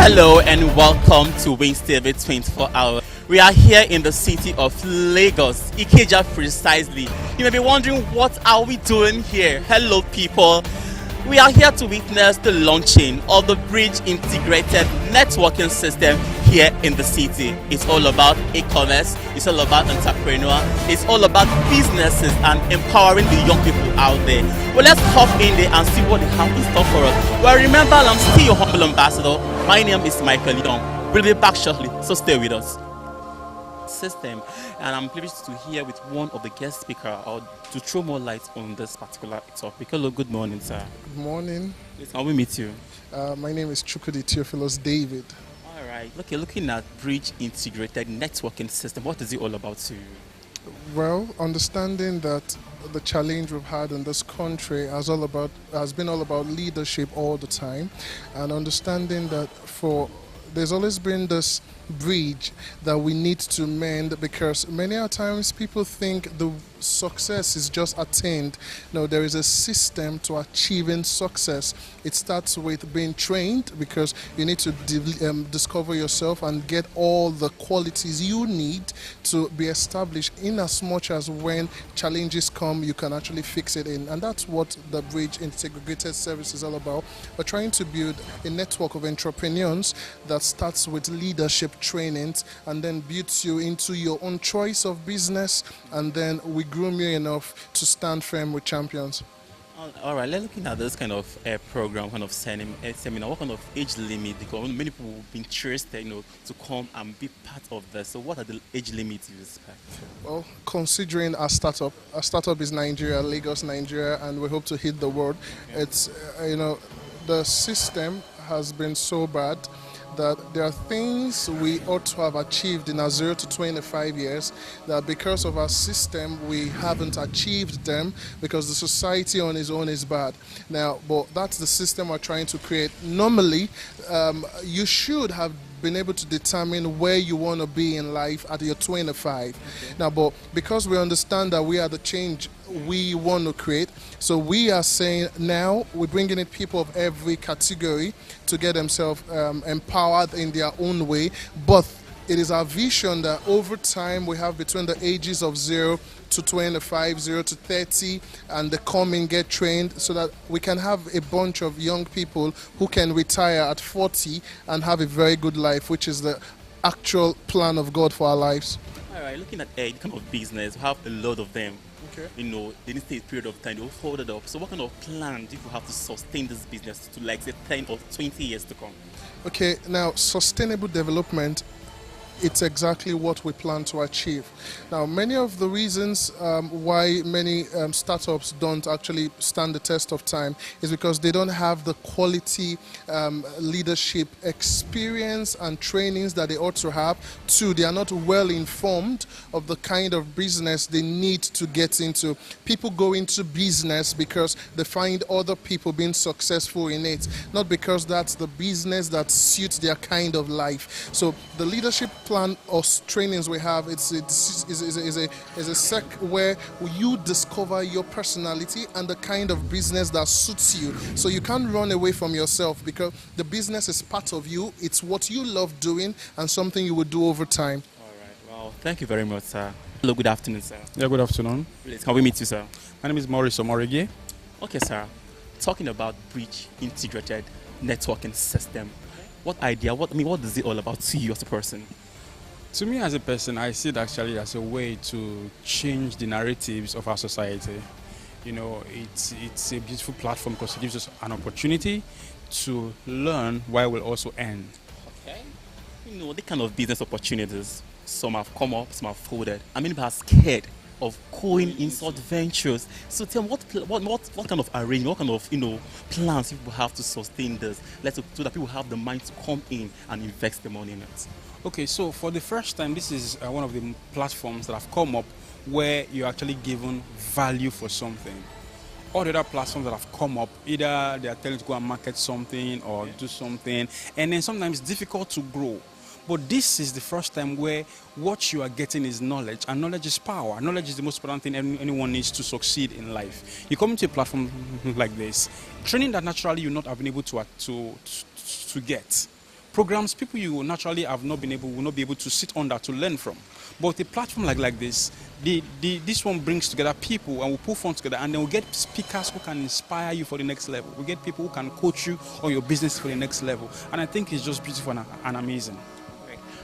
Hello and welcome to Wings TV 24 Hour. We are here in the city of Lagos, Ikeja precisely. You may be wondering, what are we doing here? Hello people. We are here to witness the launching of the Bridge Integrated Networking System here in the city. It's all about e-commerce, it's all about entrepreneur, it's all about businesses and empowering the young people out there. Well, let's hop in there and see what they have in store for us. Well, remember, I'm still your humble ambassador. My name is Michael Young. We'll be back shortly, so stay with us. System, and I'm privileged to hear with one of the guest speakers or to throw more light on this particular topic. Hello, good morning, sir. Good morning. Please, can we meet you? My name is Chukwudi Theophilus David. All right. Okay, looking at Bridge Integrated Networking System, what is it all about to you? Well, understanding that the challenge we've had in this country has been all about leadership all the time, and understanding that there's always been this bridge that we need to mend, because many a times people think the success is just attained. No, there is a system to achieving success. It starts with being trained, because you need to discover yourself and get all the qualities you need to be established, in as much as when challenges come you can actually fix it in. And that's what the Bridge Integrated Service is all about. We're trying to build a network of entrepreneurs that starts with leadership trainings and then builds you into your own choice of business, and then we groom you enough to stand firm with champions. All right, let's looking at this kind of program, kind of seminar. What kind of age limit? Because many people will be interested, to come and be part of this. So, what are the age limits you expect? Well, considering our startup is Nigeria, Lagos, Nigeria, and we hope to hit the world. Okay. It's the system has been so bad that there are things we ought to have achieved in our 0 to 25 years that because of our system we haven't achieved them, because the society on its own is bad. Now, but that's the system we're trying to create. Normally, you should have been able to determine where you want to be in life at your 25. Okay. Now, but because we understand that we are the change we want to create, so we are saying now we're bringing in people of every category to get themselves empowered in their own way. But it is our vision that over time we have between the ages of 0 to 25, 0 to 30, and they come and get trained, so that we can have a bunch of young people who can retire at 40 and have a very good life, which is the actual plan of God for our lives. All right, looking at a kind of business, we have a lot of them. Okay. They need to take a period of time, they'll hold it up. So what kind of plan do you have to sustain this business to, like, say, 10 or 20 years to come? Okay, now sustainable development, it's exactly what we plan to achieve. Now, many of the reasons why many startups don't actually stand the test of time is because they don't have the quality leadership experience and trainings that they ought to have. Two, they are not well informed of the kind of business they need to get into. People go into business because they find other people being successful in it, not because that's the business that suits their kind of life. So the leadership plan or trainings we have, is a sec where you discover your personality and the kind of business that suits you. So you can't run away from yourself, because the business is part of you. It's what you love doing and something you will do over time. All right. Well, thank you very much, sir. Hello, good afternoon, sir. Yeah, good afternoon. Please, can we meet you, sir? My name is Maurice Omorigi. Okay, sir. Talking about Bridge Integrated Networking System, what is it all about to you as a person? To me as a person, I see it actually as a way to change the narratives of our society. It's a beautiful platform because it gives us an opportunity to learn while we'll also earn. Okay. The kind of business opportunities, some have come up, some have folded. I mean, people are scared of going in such ventures. So tell me, what kind of arrangement, what kind of plans people have to sustain this, so that people have the mind to come in and invest the money in it. Okay, so for the first time, this is one of the platforms that have come up where you're actually given value for something. All the other platforms that have come up, either they are telling you to go and market something or do something, and then sometimes it's difficult to grow. But this is the first time where what you are getting is knowledge, and knowledge is power. Knowledge is the most important thing anyone needs to succeed in life. You come into a platform like this, training that naturally you're not have been able to get. programs people you naturally have not been able will not be able to sit under to learn from. But a platform like this, this one brings together people and we put funds together, and then we get speakers who can inspire you for the next level. We get people who can coach you on your business for the next level, and I think it's just beautiful and amazing.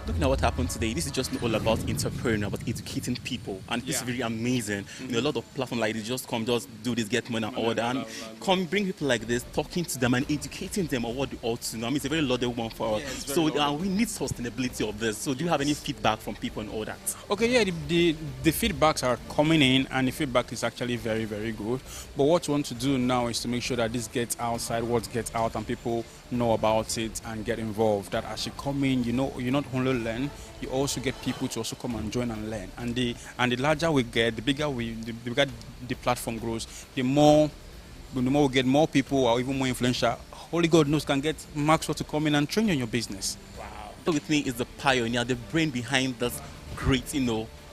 Looking at what happened today, this is just not all about entrepreneur, but educating people, and it's very amazing. You know, a lot of platforms like this just come, just do this, get money and order, and come bring people like this, talking to them and educating them on what they ought to know. I mean, it's a very laudable one for us. So we need sustainability of this. So do you have any feedback from people and all that? Okay, yeah, the feedbacks are coming in, and the feedback is actually very, very good. But what we want to do now is to make sure that this gets outside, what gets out, and people know about it and get involved. That as you come in, you know, you not only learn, you also get people to also come and join and learn. And the larger we get, the bigger the platform grows, the more we get more people or even more influential. Holy God knows can get Maxwell to come in and train you in your business. Wow. With me is the pioneer, the brain behind this great,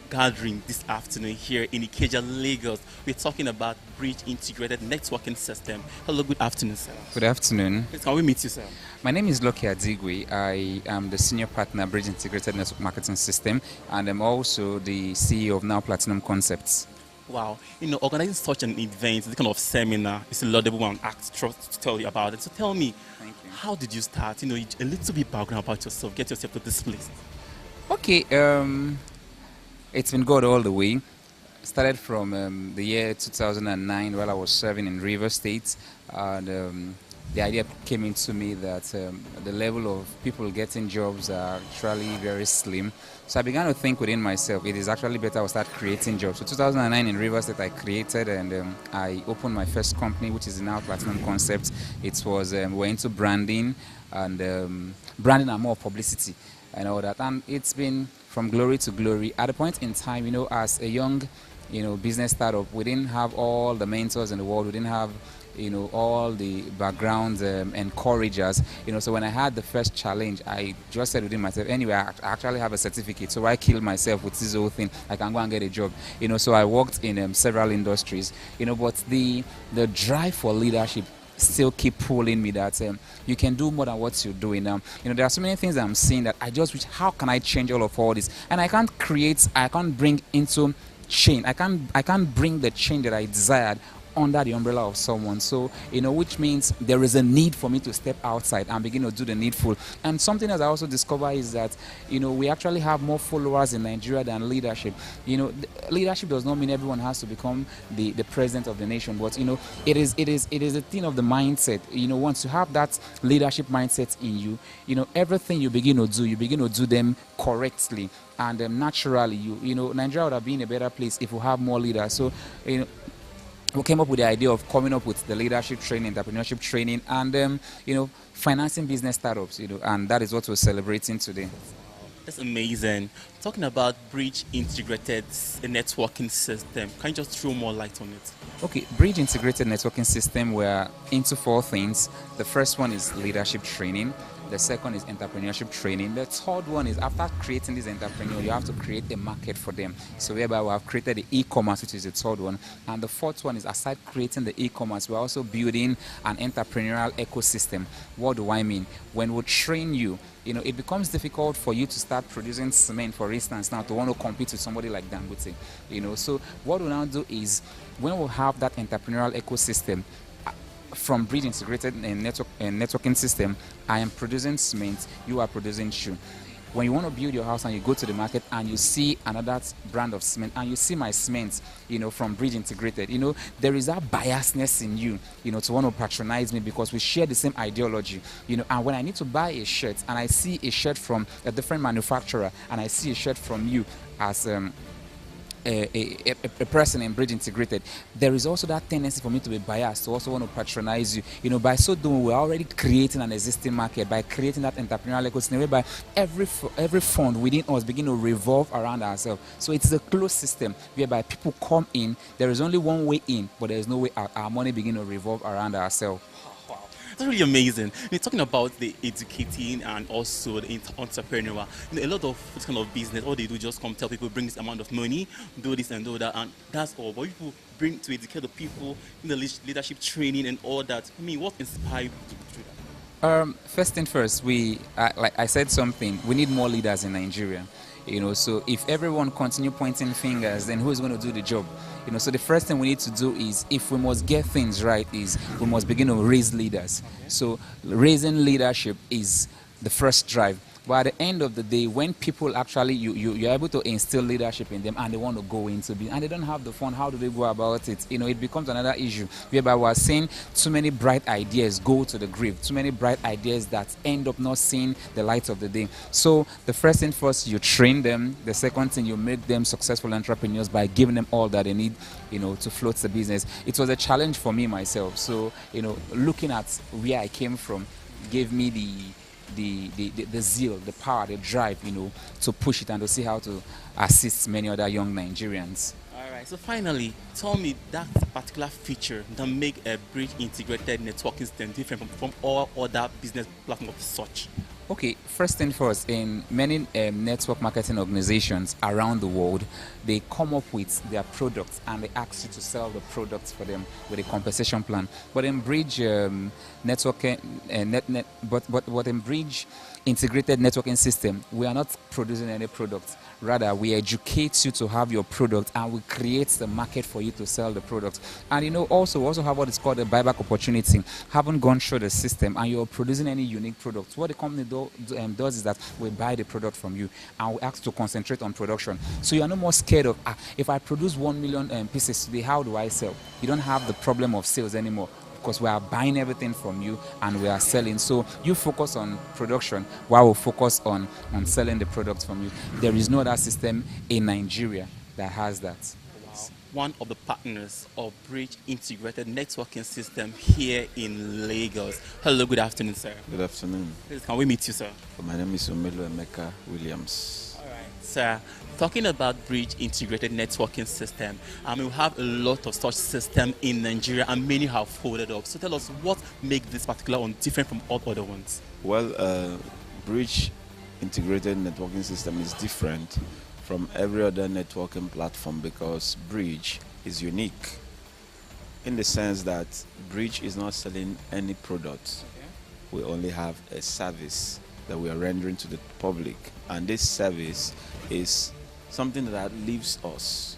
gathering this afternoon here in Ikeja, Lagos. We're talking about Bridge Integrated Networking System. Hello, good afternoon, sir. Good afternoon. Please, can we meet you, sir? My name is Loki Adigwe. I am the senior partner Bridge Integrated Network Marketing System, and I'm also the CEO of Now Platinum Concepts. Wow, organizing such an event, this kind of seminar, is a laudable one. Act to tell you about it. So tell me, how did you start? A little bit background about yourself. Get yourself to this place. Okay, it's been good all the way. Started from the year 2009 while I was serving in River State, and the idea came into me that the level of people getting jobs are actually very slim. So I began to think within myself, it is actually better I start creating jobs. So 2009 in River State I created, and I opened my first company, which is Now Platinum Concepts. It was, we're into branding and more publicity and all that. And it's been from glory to glory. At a point in time, as a young, business startup, we didn't have all the mentors in the world. We didn't have, all the backgrounds encouragers. So when I had the first challenge, I just said within myself, anyway, I actually have a certificate, so I killed myself with this whole thing. I can go and get a job. So I worked in several industries. But the drive for leadership still keep pulling me that you can do more than what you're doing now. There are so many things that I'm seeing that I just wish, how can I change all this? And I can't bring into change. I can't bring the change that I desired under the umbrella of someone. So, which means there is a need for me to step outside and begin to do the needful. And something else I also discover is that, we actually have more followers in Nigeria than leadership. Leadership does not mean everyone has to become the president of the nation, but, it is a thing of the mindset. Once you have that leadership mindset in you, everything you begin to do them correctly. And naturally, Nigeria would have been a better place if we have more leaders. So, we came up with the idea of coming up with the leadership training, entrepreneurship training, and financing business startups. And that is what we're celebrating today. That's amazing. Talking about Bridge Integrated Networking System, can you just throw more light on it? Okay, Bridge Integrated Networking System, we're into 4 things. The first one is leadership training. The second is entrepreneurship training. The third one is, after creating this entrepreneur, you have to create a market for them. So whereby we have created the e-commerce, which is the third one. And the fourth one is, aside creating the e-commerce, we're also building an entrepreneurial ecosystem. What do I mean? When we train you, it becomes difficult for you to start producing cement, for instance, now to want to compete with somebody like Dangote. So what we now do is, when we have that entrepreneurial ecosystem, from Bridge Integrated Networking System, I am producing cement, you are producing shoe. When you want to build your house and you go to the market and you see another brand of cement and you see my cement, from Bridge Integrated, there is that biasness in you, to want to patronize me because we share the same ideology, and when I need to buy a shirt and I see a shirt from a different manufacturer and I see a shirt from you as a person in Bridge Integrated, there is also that tendency for me to be biased, to also want to patronize you. By so doing, we're already creating an existing market by creating that entrepreneurial ecosystem whereby every fund within us begin to revolve around ourselves. So it's a closed system whereby people come in, there is only one way in, but there is no way out. Our money begin to revolve around ourselves. That's really amazing. We're talking about the educating and also the entrepreneur. A lot of this kind of business, all they do just come tell people, bring this amount of money, do this and do that, and that's all. But people bring to educate the people in the leadership training and all that. I mean, what inspired you to do that? First thing first, like I said something, we need more leaders in Nigeria. So if everyone continue pointing fingers, then who is going to do the job? So the first thing we need to do is, if we must get things right, is we must begin to raise leaders. So raising leadership is the first drive. But at the end of the day, when people actually, you're able to instill leadership in them and they want to go into business and they don't have the fun, how do they go about it? It becomes another issue whereby we're seeing too many bright ideas go to the grave, too many bright ideas that end up not seeing the light of the day. So the first thing first, you train them. The second thing, you make them successful entrepreneurs by giving them all that they need, to float the business. It was a challenge for me myself. So, looking at where I came from gave me the zeal, the power, the drive, to push it and to see how to assist many other young Nigerians. All right. So finally, tell me that particular feature that make a Bridge integrated networking system different from all other business platforms of such. Okay, first thing first, in many network marketing organizations around the world, they come up with their products and they ask you to sell the products for them with a compensation plan. But in Bridge networking, but in Bridge integrated networking system, we are not producing any products. Rather, we educate you to have your product and we create the market for you to sell the product. And also have what is called a buyback opportunity. Haven't gone through the system and you're producing any unique products. What the company does is that we buy the product from you and we ask to concentrate on production. So you're no more scared of, if I produce 1 million pieces today, how do I sell? You don't have the problem of sales anymore, because we are buying everything from you and we are selling. So you focus on production while we focus on selling the products from you. There is no other system in Nigeria that has that. Wow. One of the partners of Bridge integrated networking system here in Lagos. Hello, good afternoon, sir. Good afternoon. Please, can we meet you, sir? My name is Omelu Emeka Williams. All right, sir. Talking about Bridge integrated networking system, we have a lot of such system in Nigeria and many have folded up. So tell us what makes this particular one different from all other ones. Well, Bridge integrated networking system is different from every other networking platform because Bridge is unique in the sense that Bridge is not selling any product. Okay. We only have a service that we are rendering to the public, and this service is something that leaves us.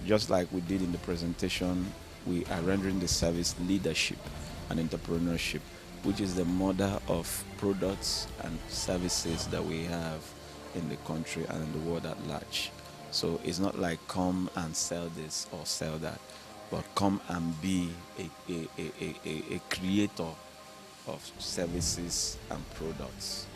Just like we did in the presentation, we are rendering the service leadership and entrepreneurship, which is the mother of products and services that we have in the country and in the world at large. So it's not like come and sell this or sell that, but come and be a creator of services and products.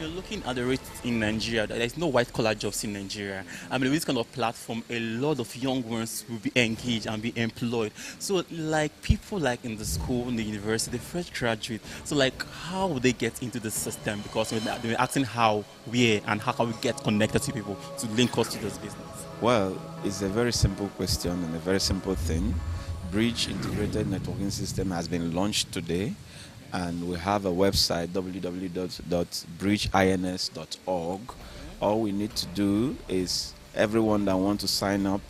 Looking at the rates in Nigeria, there's no white-collar jobs in Nigeria. With this kind of platform, a lot of young ones will be engaged and be employed. So, people in the school, in the university, fresh graduate. So, how would they get into the system? Because they're asking how, where, and how can we get connected to people to link us to this business? Well, it's a very simple question and a very simple thing. Bridge Integrated Networking System has been launched today. And we have a website, www.bridgeins.org. All we need to do is everyone that wants to sign up,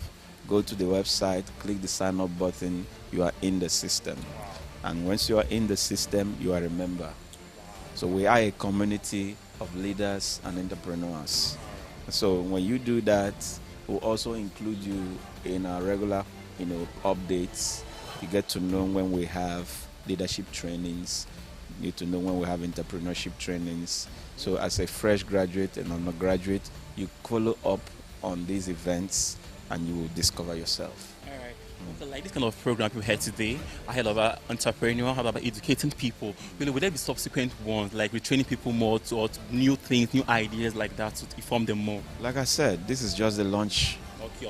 go to the website, click the sign up button, you are in the system. And once you are in the system, you are a member. So we are a community of leaders and entrepreneurs. So when you do that, we'll also include you in our regular, updates. You get to know when we have leadership trainings, you need to know when we have entrepreneurship trainings. So as a fresh graduate and undergraduate, you follow up on these events and you will discover yourself. All right. So this kind of program you had today, I heard about entrepreneur, I heard about educating people. Will there be subsequent ones, retraining people more to new things, new ideas like that to inform them more? Like I said, this is just the launch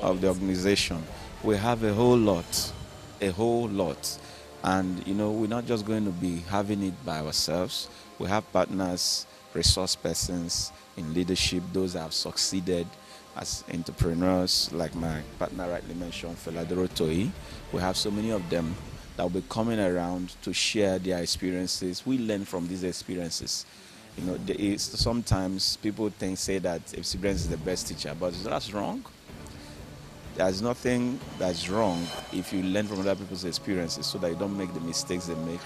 of the organization. We have a whole lot. And, we're not just going to be having it by ourselves. We have partners, resource persons in leadership, those that have succeeded as entrepreneurs, like my partner rightly mentioned, Feladoro Toi. We have so many of them that will be coming around to share their experiences. We learn from these experiences. Sometimes people say that experience is the best teacher, but that's wrong. There's nothing that's wrong if you learn from other people's experiences so that you don't make the mistakes they make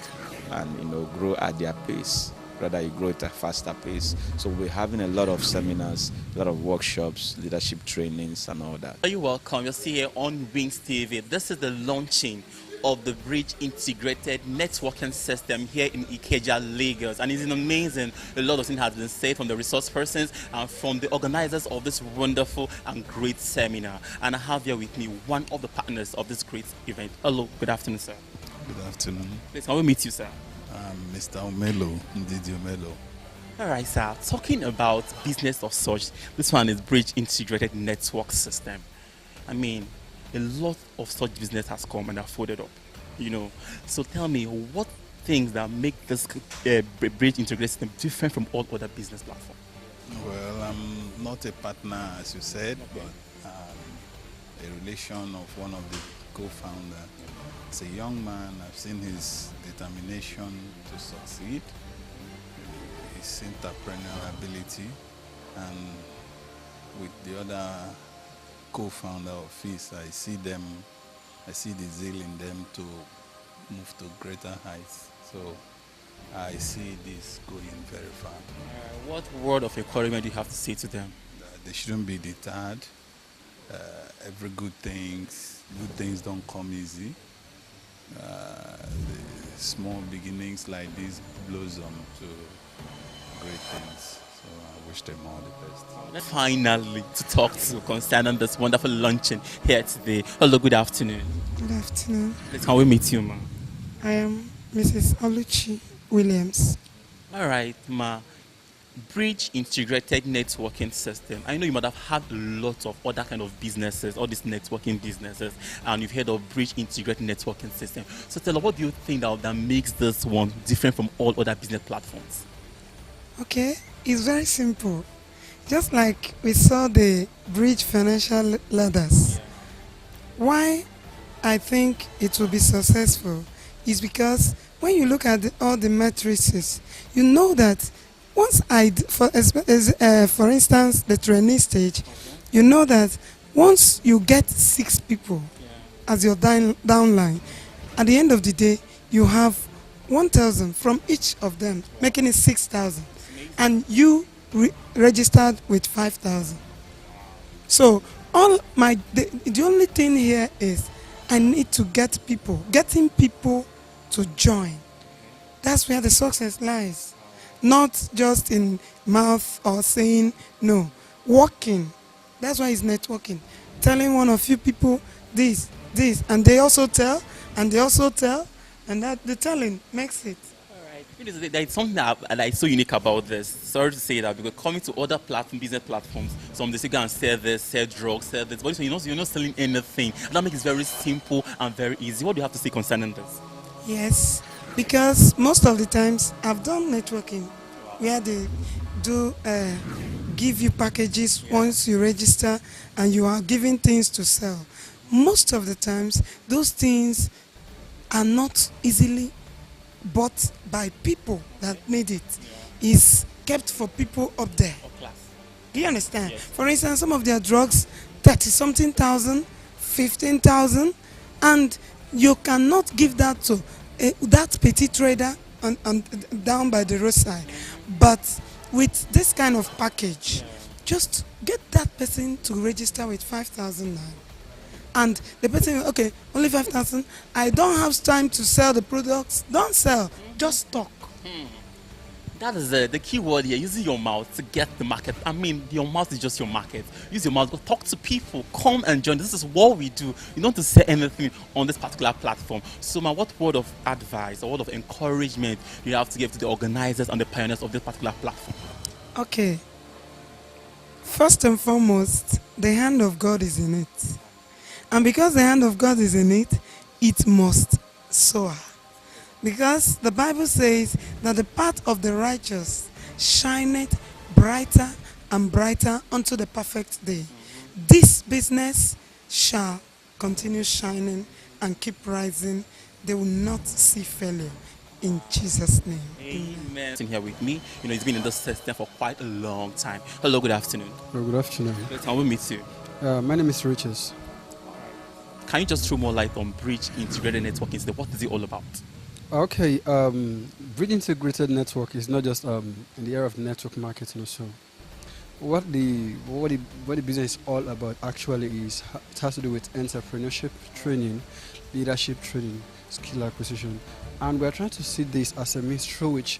and grow at their pace. Rather, you grow at a faster pace. So we're having a lot of seminars, a lot of workshops, leadership trainings, and all that. Are you welcome? You're still here on Wings TV. This is the launching of the Bridge Integrated Networking System here in Ikeja, Lagos. And it's amazing. A lot of things has been said from the resource persons and from the organizers of this wonderful and great seminar. And I have here with me one of the partners of this great event. Hello, good afternoon, sir. Good afternoon. Please, can we meet you, sir? I'm Mr. Omelo, Ndidi Omelo. All right, sir. Talking about business of such, this one is Bridge Integrated Network System. I mean, a lot of such business has come and are folded up, So tell me, what things that make this Bridge Integrated System different from all other business platforms? Well, I'm not a partner, as you said, but a relation of one of the co-founders. It's a young man. I've seen his determination to succeed, his entrepreneurial ability, and with the other co-founder of his, I see the zeal in them to move to greater heights. So I see this going very far. What word of encouragement do you have to say to them? They shouldn't be deterred. Every good things don't come easy. The small beginnings like this blossom to great things. So I wish them all the best. Finally, to talk to concerning this wonderful luncheon here today. Hello, good afternoon. Good afternoon. Please, can we meet you, ma? I am Mrs. Oluchi Williams. All right, ma. Bridge Integrated Networking System. I know you might have had a lot of other kind of businesses, all these networking businesses, and you've heard of Bridge Integrated Networking System. So tell us, what do you think that makes this one different from all other business platforms? Okay, it's very simple. Just like we saw the Bridge Financial Ladders. Why I think it will be successful is because when you look at all the matrices, you know that once for instance, the trainee stage, you know that once you get 6 people as your downline, at the end of the day, you have 1,000 from each of them, making it 6,000. And you registered with 5,000. So the only thing here is I need to getting people to join. That's where the success lies. Not just in mouth or saying no. Working. That's why it's networking. Telling one or few people this, and they also tell, and that the telling makes it. There's something that is so unique about this. Sorry to say that, because coming to other business platforms, some they say go and sell this, sell drugs, sell this, but you're not selling anything. And that makes it very simple and very easy. What do you have to say concerning this? Yes, because most of the times I've done networking where they do give you packages once you register and you are given things to sell. Most of the times those things are not easily bought by people that made it. It's kept for people up there. Do you understand? Yes. For instance, some of their drugs, 30-something thousand, 15,000, and you cannot give that to that petty trader down by the roadside. But with this kind of package, just get that person to register with 5,000 now. And the person, okay, only 5,000. I don't have time to sell the products. Don't sell, just talk. That is the key word here, using your mouth to get the market. I mean, your mouth is just your market. Use your mouth, go talk to people, come and join. This is what we do. You don't have to say anything on this particular platform. So, what word of advice or word of encouragement you have to give to the organizers and the pioneers of this particular platform? Okay. First and foremost, the hand of God is in it. And because the hand of God is in it, it must soar. Because the Bible says that the path of the righteous shineth brighter and brighter unto the perfect day. This business shall continue shining and keep rising. They will not see failure. In Jesus' name. Amen. Here with me, he's been in this system for quite a long time. Hello, good afternoon. Good afternoon. Can we meet you? My name is Riches. Can you just throw more light on Bridge Integrated Networking System? What is it all about? Okay, Bridge Integrated Network is not just in the area of network marketing or so. What the business is all about actually is it has to do with entrepreneurship training, leadership training, skill acquisition, and we are trying to see this as a means through which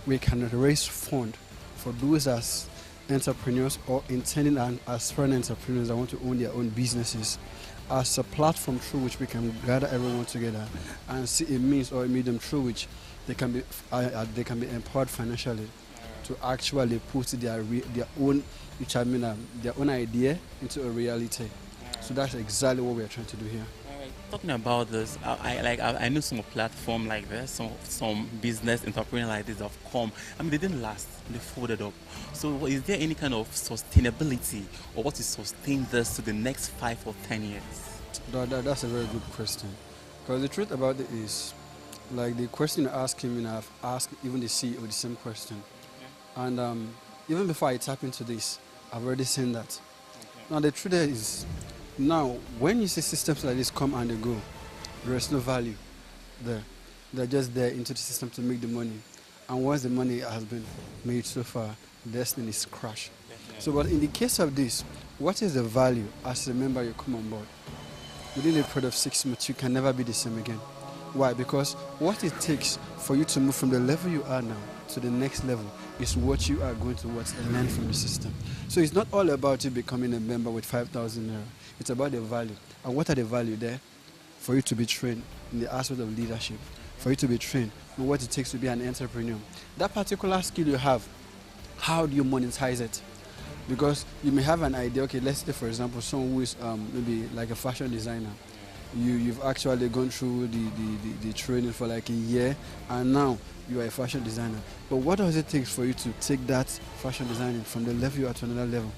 we can raise fund for those as entrepreneurs or intending and aspiring entrepreneurs that want to own their own businesses, as a platform through which we can gather everyone together and see a means or a medium through which they can be empowered financially to actually put their own idea into a reality. So that's exactly what we are trying to do here. Talking about this, I know some platform like this, some business entrepreneur like this have come. I mean, they didn't last; they folded up. So, is there any kind of sustainability, or what is sustain this to the next 5 or 10 years? That's a very good question. Because the truth about it is, like the question you ask him, I've asked even the CEO the same question. Okay. And even before I tap into this, I've already seen that. Okay. Now the truth is, now when you see systems like this come and they go, there is no value there. They're just there into the system to make the money. And once the money has been made so far, the destiny is crashed. So, but in the case of this, what is the value as a member you come on board? Within a period of 6 months, you can never be the same again. Why? Because what it takes for you to move from the level you are now to the next level is what you are going to learn from the system. So it's not all about you becoming a member with 5,000 naira. It's about the value. And what are the value there? For you to be trained in the aspect of leadership, for you to be trained in what it takes to be an entrepreneur. That particular skill you have, how do you monetize it? Because you may have an idea, okay, let's say for example, someone who is maybe like a fashion designer. You've actually gone through the training for like a year and now you are a fashion designer. But what does it take for you to take that fashion designing from the level you are to another level?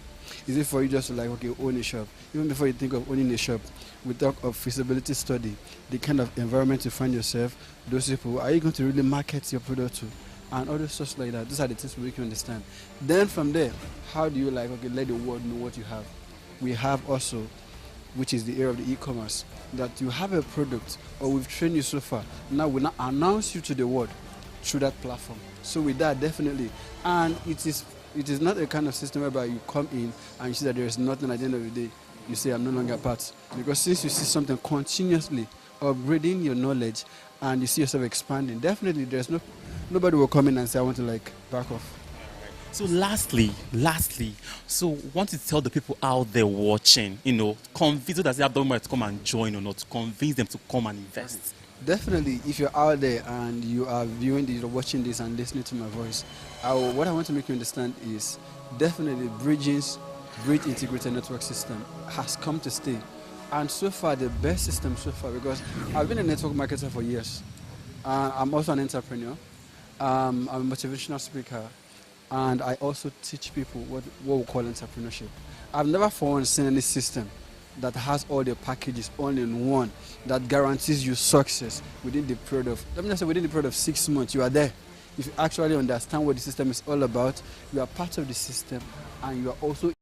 Is it for you just to like, okay, own a shop? Even before you think of owning a shop, we talk of feasibility study, the kind of environment you find yourself, those people, are you going to really market your product to? And other stuff like that. These are the things we can understand. Then from there, how do you like, okay, let the world know what you have? We have also, which is the area of the e-commerce, that you have a product or we've trained you so far. Now we now announce you to the world through that platform. So with that, definitely. And it is not a kind of system whereby you come in and you see that there is nothing at the end of the day. You say, I'm no longer part. Because since you see something continuously upgrading your knowledge and you see yourself expanding, definitely nobody will come in and say, I want to like back off. So lastly, so want to tell the people out there watching, convince them that they have the money to come and join or not, convince them to come and invest. Definitely, if you're out there and you are viewing this or watching this and listening to my voice, what I want to make you understand is definitely Bridge Integrated Network System has come to stay. And so far, the best system so far, because I've been a network marketer for years. I'm also an entrepreneur. I'm a motivational speaker. And I also teach people what we call entrepreneurship. I've never for once seen any system that has all the packages all in one that guarantees you success within the period of 6 months. You are there. If you actually understand what the system is all about, you are part of the system and you are also